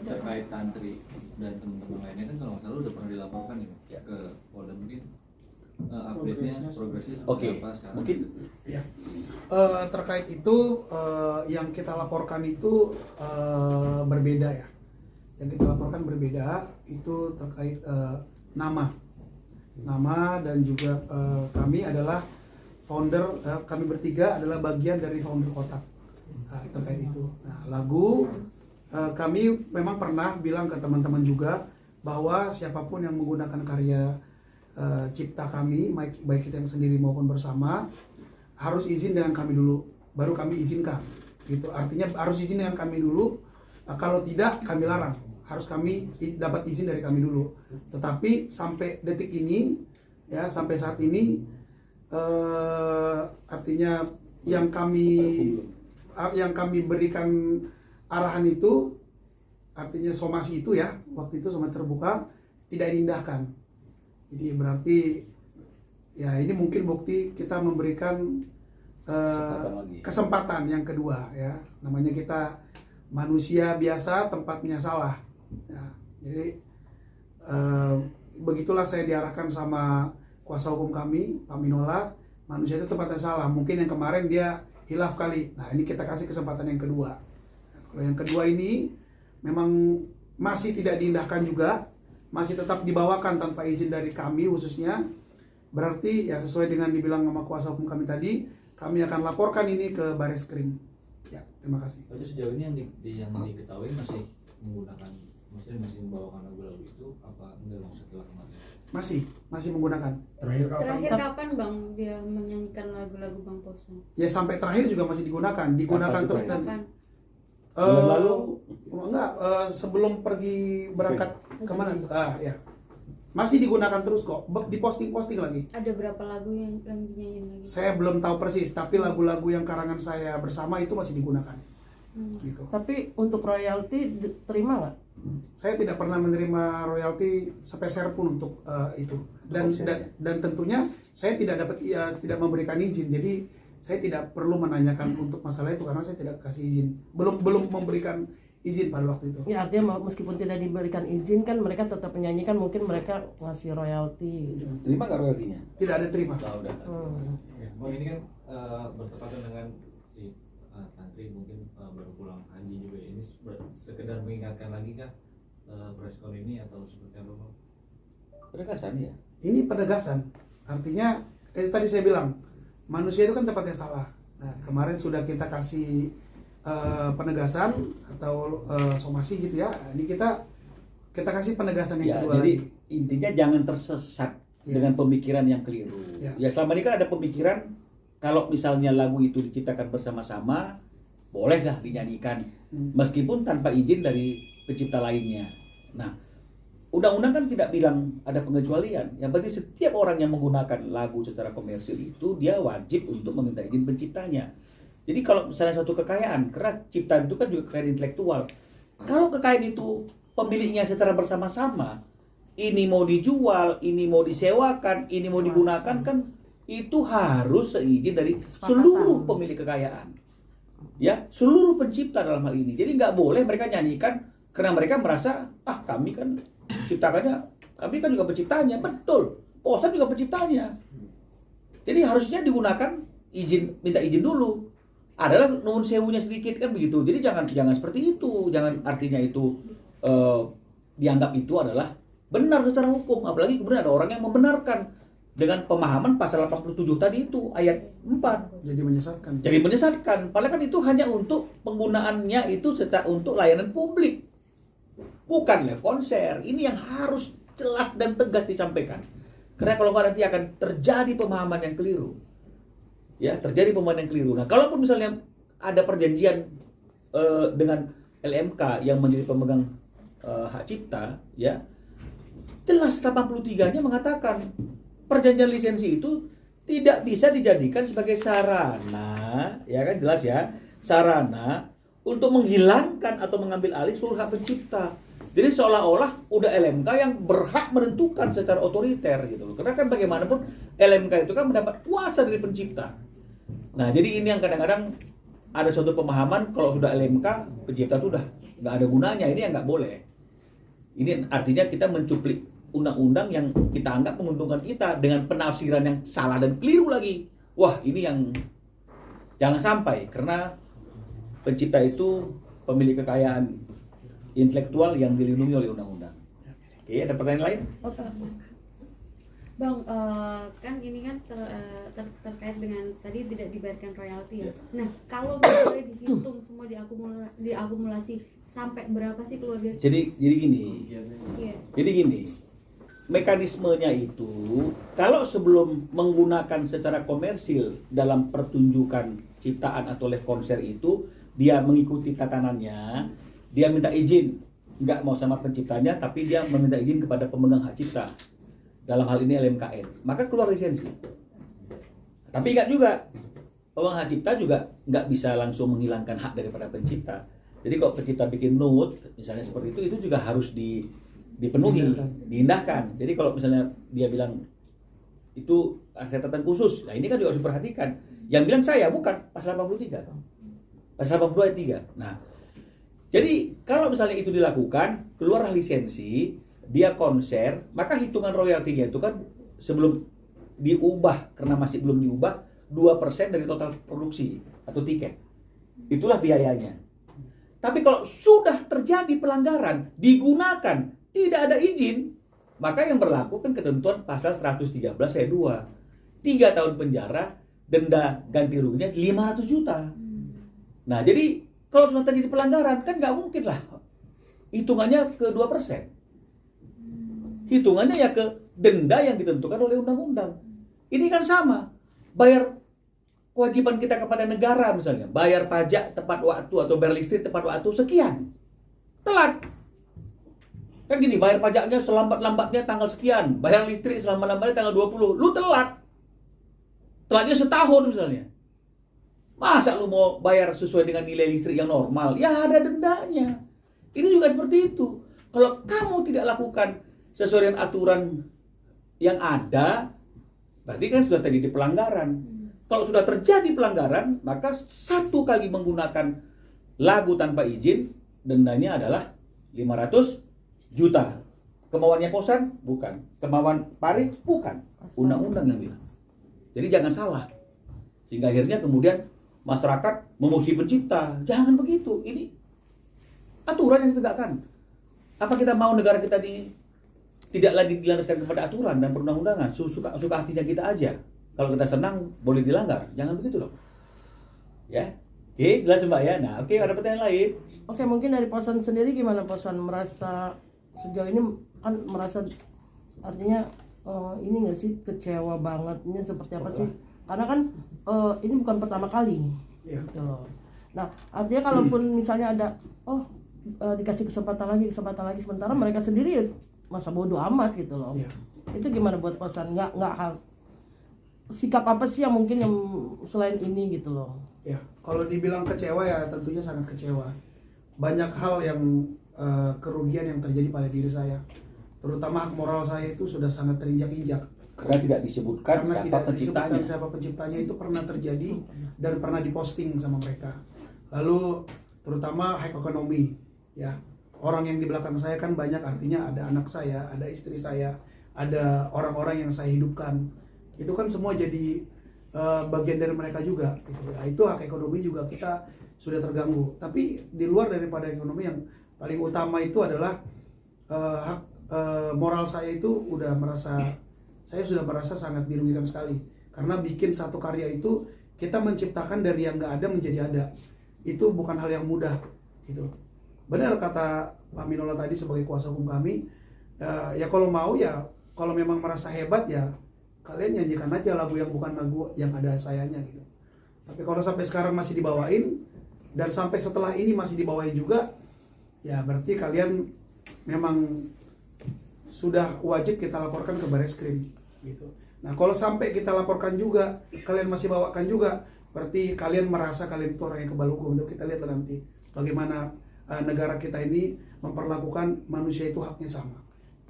terkait Tantri dan teman-teman lainnya kan kalau nggak salah udah pernah dilaporkan ya ke Polda, mungkin update-nya progresnya seperti apa sekarang? Mungkin Ya. Terkait itu yang kita laporkan itu berbeda ya. Yang kita laporkan berbeda itu terkait nama dan juga kami adalah founder, kami bertiga adalah bagian dari founder Kotak. Nah, terkait itu. Nah, lagu kami memang pernah bilang ke teman-teman juga bahwa siapapun yang menggunakan karya cipta kami, baik kita yang sendiri maupun bersama, harus izin dengan kami dulu, baru kami izinkan. Gitu. Artinya harus izin dengan kami dulu. Kalau tidak, kami larang. Harus kami dapat izin dari kami dulu. Tetapi sampai detik ini, ya sampai saat ini, artinya yang kami berikan arahan itu, artinya somasi itu ya, waktu itu somasi terbuka tidak diindahkan. Jadi berarti ya ini mungkin bukti kita memberikan kesempatan yang kedua ya. Namanya kita manusia biasa, tempatnya salah. Ya, jadi begitulah saya diarahkan sama kuasa hukum kami, Pak Minola. Manusia itu tempatnya salah. Mungkin yang kemarin dia hilaf kali. Nah ini kita kasih kesempatan yang kedua. Nah, kalau yang kedua ini memang masih tidak diindahkan juga, masih tetap dibawakan tanpa izin dari kami khususnya, berarti ya sesuai dengan dibilang sama kuasa hukum kami tadi, kami akan laporkan ini ke Bareskrim. Ya, terima kasih. Tapi sejauh ini yang diketahui masih menggunakan, masih membawakan lagu-lagu itu apa enggak bang setelah kemarin? Masih menggunakan. Terakhir kapan Bang dia menyanyikan lagu-lagu Bang Posa? Ya sampai terakhir juga masih digunakan terus dan Kapan? Bulan lalu? Enggak, sebelum pergi berangkat kemana? Ya. Masih digunakan terus kok, diposting lagi. Ada berapa lagu yang dinyanyiin lagi? Saya belum tahu persis, tapi lagu-lagu yang karangan saya bersama itu masih digunakan. Gitu. Tapi untuk royalti terima nggak? Saya tidak pernah menerima royalti sepeser pun untuk itu. Dan tentunya saya tidak memberikan izin. Jadi saya tidak perlu menanyakan untuk masalah itu karena saya tidak kasih izin. Belum memberikan izin pada waktu itu. Ya artinya meskipun tidak diberikan izin kan mereka tetap menyanyikan, mungkin mereka ngasih royalti gitu. terima nggak royaltinya? Tidak ada terima. Udah. Bang ini kan bertepatan dengan si Tantri mungkin baru pulang haji juga ya. Ini sekedar mengingatkan lagi kah preskon ini atau seperti apa Bang? Penegasan ya. Ini penegasan. Artinya tadi saya bilang manusia itu kan tempatnya salah. Nah, kemarin sudah kita kasih penegasan atau somasi gitu ya. Ini kita kasih penegasan yang kedua jadi lagi. intinya jangan tersesat dengan pemikiran yang keliru. Ya selama ini kan ada pemikiran kalau misalnya lagu itu diciptakan bersama-sama, bolehlah dinyanyikan meskipun tanpa izin dari pencipta lainnya. Nah, undang-undang kan tidak bilang ada pengecualian. Yang penting setiap orang yang menggunakan lagu secara komersil itu dia wajib untuk meminta izin penciptanya. Jadi kalau misalnya suatu kekayaan, karena ciptaan itu kan juga kekayaan intelektual. Kalau kekayaan itu pemiliknya secara bersama-sama, ini mau dijual, ini mau disewakan, ini mau digunakan, kan itu harus seizin dari seluruh pemilik kekayaan. Ya, seluruh pencipta dalam hal ini. Jadi nggak boleh mereka nyanyikan karena mereka merasa, kami kan ciptakannya, kami kan juga penciptanya. Betul, Posa juga penciptanya. Jadi harusnya digunakan minta izin dulu. Adalah nuhun sewunya sedikit kan begitu. Jadi jangan seperti itu. Jangan artinya itu dianggap itu adalah benar secara hukum. Apalagi kemudian ada orang yang membenarkan dengan pemahaman pasal 87 tadi itu ayat 4. Jadi menyesatkan. Padahal kan itu hanya untuk penggunaannya itu untuk layanan publik. Bukan live konser. Ini yang harus jelas dan tegas disampaikan. Karena kalau nggak nanti akan terjadi pemahaman yang keliru. Ya, terjadi pemahaman yang keliru. Nah, kalaupun misalnya ada perjanjian dengan LMK yang menjadi pemegang hak cipta, ya, jelas 83-nya mengatakan perjanjian lisensi itu tidak bisa dijadikan sebagai sarana, ya kan jelas ya, sarana untuk menghilangkan atau mengambil alih seluruh hak pencipta. Jadi seolah-olah udah LMK yang berhak menentukan secara otoriter gitu loh. Karena kan bagaimanapun LMK itu kan mendapat kuasa dari pencipta. Nah, jadi ini yang kadang-kadang ada suatu pemahaman kalau sudah LMK, pencipta itu udah nggak ada gunanya. Ini yang nggak boleh. Ini artinya kita mencuplik undang-undang yang kita anggap menguntungkan kita dengan penafsiran yang salah dan keliru lagi. Wah, ini yang jangan sampai, karena pencipta itu pemilik kekayaan intelektual yang dilindungi oleh undang-undang. Oke, ada pertanyaan lain? Bang, kan ini kan terkait dengan tadi tidak dibayarkan royalti ya. Nah, kalau boleh dihitung semua diakumulasi sampai berapa sih keluarga? Jadi gini. Iya. Jadi gini. Mekanismenya itu kalau sebelum menggunakan secara komersil dalam pertunjukan ciptaan atau live konser itu, dia mengikuti tatanannya, dia minta izin, nggak mau sama penciptanya, tapi dia meminta izin kepada pemegang hak cipta. Dalam hal ini LMKN, maka keluar lisensi. Tapi ingat juga, pemegang hak cipta juga nggak bisa langsung menghilangkan hak daripada pencipta. Jadi kalau pencipta bikin note, misalnya seperti itu juga harus dipenuhi, diindahkan. Jadi kalau misalnya dia bilang itu catatan khusus, nah ini kan juga harus diperhatikan. Yang bilang saya bukan pasal 83, pasal 82 ayat 3. Nah, jadi kalau misalnya itu dilakukan, keluarlah lisensi, dia konser, maka hitungan royaltinya itu kan sebelum diubah, karena masih belum diubah, 2% dari total produksi atau tiket. Itulah biayanya. Tapi kalau sudah terjadi pelanggaran, digunakan, tidak ada izin, maka yang berlaku kan ketentuan pasal 113 ayat 2. 3 tahun penjara, denda ganti ruginya 500 juta. Nah, jadi kalau sudah terjadi pelanggaran, kan nggak mungkin lah hitungannya ke 2%. Hitungannya ya ke denda yang ditentukan oleh undang-undang. Ini kan sama. Bayar kewajiban kita kepada negara misalnya, bayar pajak tepat waktu atau bayar listrik tepat waktu sekian. Telat. Kan gini, bayar pajaknya selambat-lambatnya tanggal sekian, bayar listrik selambat-lambatnya tanggal 20. Lu telat. Telatnya setahun misalnya. Masa lu mau bayar sesuai dengan nilai listrik yang normal? Ya ada dendanya. Ini juga seperti itu. Kalau kamu tidak lakukan sesuai dengan aturan yang ada, berarti kan sudah terjadi pelanggaran. Kalau sudah terjadi pelanggaran, maka satu kali menggunakan lagu tanpa izin, dendanya adalah 500 juta. Kemauannya Kosan? Bukan. Kemauan Paris? Bukan. Undang-undang yang bilang. Jadi jangan salah. Sehingga akhirnya kemudian masyarakat memusuhi pencipta. Jangan begitu. Ini aturan yang ditegakkan. Apa kita mau negara kita ini tidak lagi dilandaskan kepada aturan dan perundang-undangan? Suka hatinya kita aja. Kalau kita senang boleh dilanggar, jangan begitu loh. Ya, oke, jelas Mbak ya. Nah, oke, ada pertanyaan lain. Oke, mungkin dari Posan sendiri gimana Posan merasa sejauh ini kan merasa artinya ini nggak sih kecewa banget, ini seperti apa sih? Karena kan ini bukan pertama kali, gitu loh. Nah, artinya kalaupun misalnya ada dikasih kesempatan lagi sementara mereka sendiri ya masa bodoh amat gitu loh. Itu gimana buat Posan? Nggak hal sikap apa sih yang mungkin yang selain ini gitu loh? Ya, kalau dibilang kecewa ya tentunya sangat kecewa. Banyak hal yang kerugian yang terjadi pada diri saya, terutama hak moral saya itu sudah sangat terinjak-injak. Karena tidak disebutkan Karena siapa tidak penciptanya. disebutkan siapa penciptanya itu pernah terjadi dan pernah diposting sama mereka. Lalu terutama hak ekonomi, ya orang yang di belakang saya kan banyak, artinya ada anak saya, ada istri saya, ada orang-orang yang saya hidupkan. Itu kan semua jadi bagian dari mereka juga gitu. Nah, itu hak ekonomi juga kita sudah terganggu. Tapi di luar daripada ekonomi, yang paling utama itu adalah hak moral saya itu saya sudah merasa sangat dirugikan sekali. Karena bikin satu karya itu kita menciptakan dari yang nggak ada menjadi ada. Itu bukan hal yang mudah gitu. Benar kata Pak Minola tadi sebagai kuasa hukum kami, ya kalau mau ya, kalau memang merasa hebat ya kalian nyanyikan aja lagu yang bukan lagu yang ada sayanya gitu. Tapi kalau sampai sekarang masih dibawain dan sampai setelah ini masih dibawain juga, ya berarti kalian memang sudah wajib kita laporkan ke Bareskrim gitu. Nah, kalau sampai kita laporkan juga, kalian masih bawakan juga, berarti kalian merasa kalian itu orang yang kebal hukum. Untuk kita lihatlah nanti bagaimana negara kita ini memperlakukan manusia itu haknya sama.